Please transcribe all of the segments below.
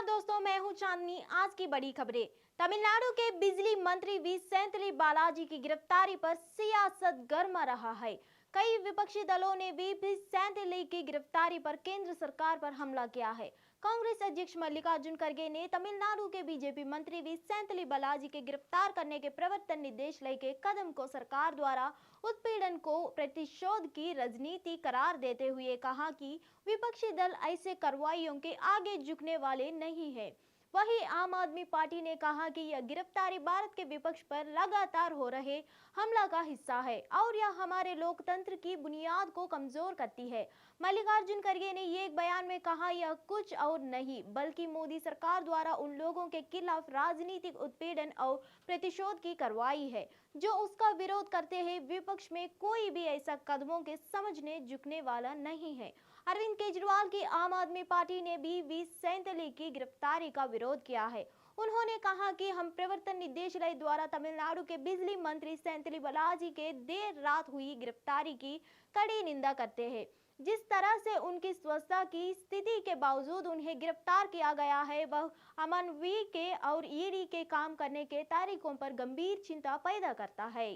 दोस्तों, मैं हूं चांदनी। आज की बड़ी खबरें। तमिलनाडु के बिजली मंत्री वी सेंथिल बालाजी की गिरफ्तारी पर सियासत गरमा रहा है। कई विपक्षी दलों ने वी सेंथिल की गिरफ्तारी पर केंद्र सरकार पर हमला किया है। कांग्रेस अध्यक्ष मल्लिकार्जुन खड़गे ने तमिलनाडु के बीजेपी मंत्री वी सेंथिल बालाजी के गिरफ्तार करने के प्रवर्तन निर्देशालय के कदम को सरकार द्वारा उत्पीड़न को प्रतिशोध की राजनीति करार देते हुए कहा कि विपक्षी दल ऐसे कार्रवाइयों के आगे झुकने वाले नहीं है। वहीं आम आदमी पार्टी ने कहा कि यह गिरफ्तारी भारत के विपक्ष पर लगातार हो रहे हमला का हिस्सा है और यह हमारे लोकतंत्र की बुनियाद को कमजोर करती है। मल्लिकार्जुन खड़गे ने एक बयान में कहा, यह कुछ और नहीं बल्कि मोदी सरकार द्वारा उन लोगों के खिलाफ राजनीतिक उत्पीड़न और प्रतिशोध की कार्रवाई है जो उसका विरोध करते हैं। विपक्ष में कोई भी ऐसा कदमों के समझने झुकने वाला नहीं है। अरविंद केजरीवाल की आम आदमी पार्टी ने भी वी सेंथिल की गिरफ्तारी का विरोध किया है। उन्होंने कहा कि हम प्रवर्तन निदेशालय द्वारा तमिलनाडु के बिजली मंत्री सेंथिल बालाजी के देर रात हुई गिरफ्तारी की कड़ी निंदा करते हैं। जिस तरह से उनकी स्वास्थ्य की स्थिति के बावजूद उन्हें गिरफ्तार किया गया है, वह अमानवीय के और ईडी के काम करने के तरीकों पर गंभीर चिंता पैदा करता है।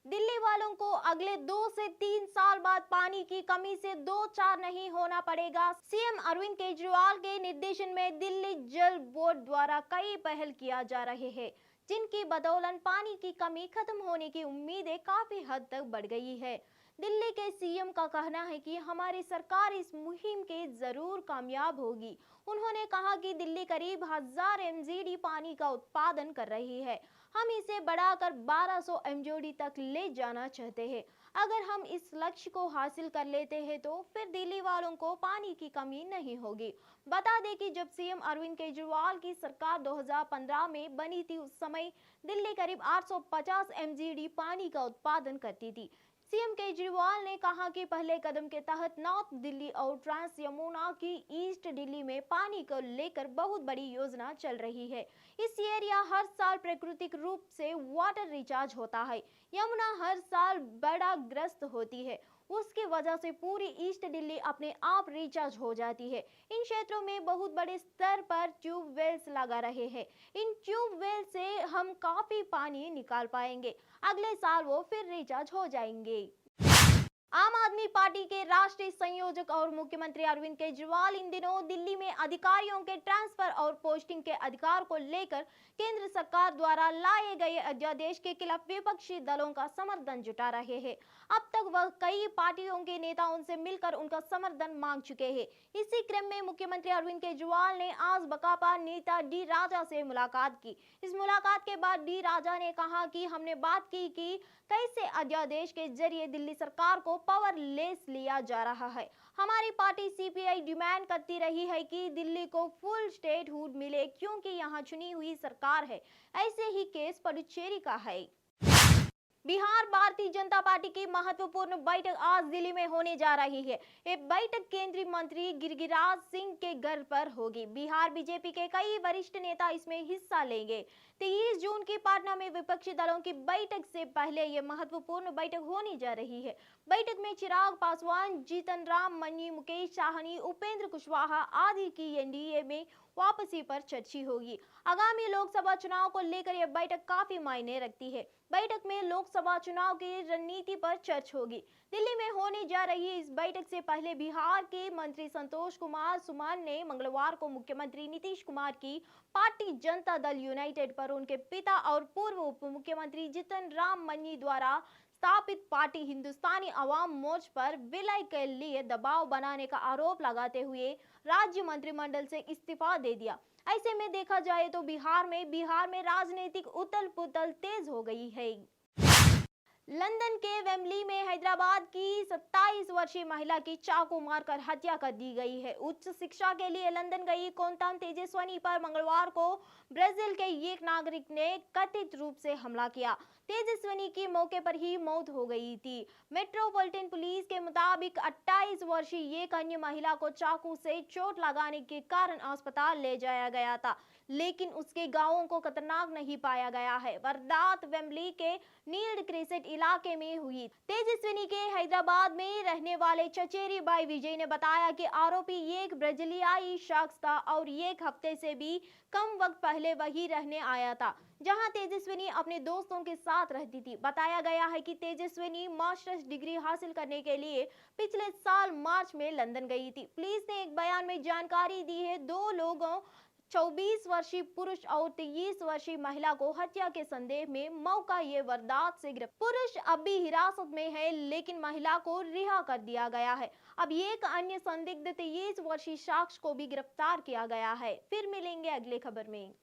दिल्ली वालों को अगले 2 से 3 साल बाद पानी की कमी से दो चार नहीं होना पड़ेगा। सीएम अरविंद केजरीवाल के निर्देशन में दिल्ली जल बोर्ड द्वारा कई पहल किया जा रहे हैं, जिनकी बदौलत पानी की कमी खत्म होने की उम्मीदें काफी हद तक बढ़ गई है। दिल्ली के सीएम का कहना है कि हमारी सरकार इस मुहिम के जरूर कामयाब होगी। उन्होंने कहा कि दिल्ली करीब 1000 एमजीडी पानी का उत्पादन कर रही है। हम इसे बढ़ाकर 1200 एमजीडी तक ले जाना चाहते हैं। अगर हम इस लक्ष्य को हासिल कर लेते हैं तो फिर दिल्ली वालों को पानी की कमी नहीं होगी। बता दें कि जब सीएम अरविंद केजरीवाल की सरकार 2015 में बनी थी, उस समय दिल्ली करीब 850 एमजीडी पानी का उत्पादन करती थी। सीएम केजरीवाल ने कहा कि पहले कदम के तहत नॉर्थ दिल्ली और ट्रांस यमुना की ईस्ट दिल्ली में पानी को लेकर बहुत बड़ी योजना चल रही है। इस एरिया हर साल प्राकृतिक रूप से वाटर रिचार्ज होता है। यमुना हर साल बड़ा ग्रस्त होती है, उसकी वजह से पूरी ईस्ट दिल्ली अपने आप रिचार्ज हो जाती है। इन क्षेत्रों में बहुत बड़े स्तर पर ट्यूबवेल्स लगा रहे हैं। इन ट्यूबवेल से हम काफी पानी निकाल पाएंगे। अगले साल वो फिर रिचार्ज हो जाएंगे। आम आदमी पार्टी के राष्ट्रीय संयोजक और मुख्यमंत्री अरविंद केजरीवाल इन दिनों दिल्ली में अधिकारियों के ट्रांसफर और पोस्टिंग के अधिकार को लेकर केंद्र सरकार द्वारा लाए गए अध्यादेश के खिलाफ विपक्षी दलों का समर्थन जुटा रहे हैं। अब तक वह कई पार्टियों के नेताओं से मिलकर उनका समर्थन मांग चुके हैं। इसी क्रम में मुख्यमंत्री अरविंद केजरीवाल ने आज बकापा नेता डी राजा से मुलाकात की। इस मुलाकात के बाद डी राजा ने कहा कि हमने बात की कि कैसे अध्यादेश के जरिए दिल्ली सरकार को पावरलेस लिया जा रहा है। हमारी पार्टी सीपीआई डिमांड करती रही है कि दिल्ली को फुल स्टेटहुड मिले, क्योंकि यहाँ चुनी हुई सरकार है। ऐसे ही केस पुडुचेरी का है। बिहार भारतीय जनता पार्टी की महत्वपूर्ण बैठक आज दिल्ली में होने जा रही है। ये बैठक केंद्रीय मंत्री गिरिराज सिंह के घर पर होगी। बिहार बीजेपी के कई वरिष्ठ नेता इसमें हिस्सा लेंगे। 23 जून की पटना में विपक्षी दलों की बैठक से पहले यह महत्वपूर्ण बैठक होने जा रही है। बैठक में चिराग पासवान, जीतन राम मांझी, मुकेश साहनी, उपेंद्र कुशवाहा आदि की एनडीए में वापसी पर चर्चा होगी। आगामी लोकसभा चुनाव को लेकर यह बैठक काफी मायने रखती है। बैठक में लोकसभा चुनाव की रणनीति पर चर्चा होगी। दिल्ली में होने जा रही इस बैठक से पहले बिहार के मंत्री संतोष कुमार सुमन ने मंगलवार को मुख्यमंत्री नीतीश कुमार की पार्टी जनता दल यूनाइटेड पर उनके पिता और पूर्व उप मुख्यमंत्री जीतन राम मांझी द्वारा स्थापित पार्टी हिंदुस्तानी अवाम मोर्चा पर विलय के लिए दबाव बनाने का आरोप लगाते हुए राज्य मंत्रिमंडल से इस्तीफा दे दिया। ऐसे में देखा जाए तो बिहार में राजनीतिक उथल पुथल तेज हो गई है। लंदन के वेम्बली में हैदराबाद की 27 वर्षीय महिला की चाकू मारकर हत्या कर दी गई है। उच्च शिक्षा के लिए लंदन गई कोंताम तेजस्विनी पर मंगलवार को ब्राजील के एक नागरिक ने कथित रूप से हमला किया। तेजस्विनी की मौके पर ही मौत हो गई थी। मेट्रोपॉलिटन पुलिस के मुताबिक 28 वर्षीय एक अन्य महिला को चाकू से चोट लगाने के कारण अस्पताल ले जाया गया था, लेकिन उसके घावों को खतरनाक नहीं पाया गया है। वारदात वेम्बली के नील्ड क्रिसेट इलाके में हुई। तेजस्विनी के हैदराबाद में रहने वाले चचेरी भाई विजय ने बताया कि आरोपी एक ब्राजीलियाई शख्स था और एक हफ्ते से भी कम वक्त पहले वही रहने आया था जहां तेजस्विनी अपने दोस्तों के साथ रहती थी। बताया गया है कि तेजस्विनी मास्टर्स डिग्री हासिल करने के लिए पिछले साल मार्च में लंदन गई थी। पुलिस ने एक बयान में जानकारी दी है, दो लोगों 24 वर्षीय पुरुष और 23 वर्षीय महिला को हत्या के संदेह में मौका ये वारदात से गिरफ्तार। पुरुष अब भी हिरासत में है लेकिन महिला को रिहा कर दिया गया है। अब एक अन्य संदिग्ध 23 वर्षीय शख्स को भी गिरफ्तार किया गया है। फिर मिलेंगे अगले खबर में।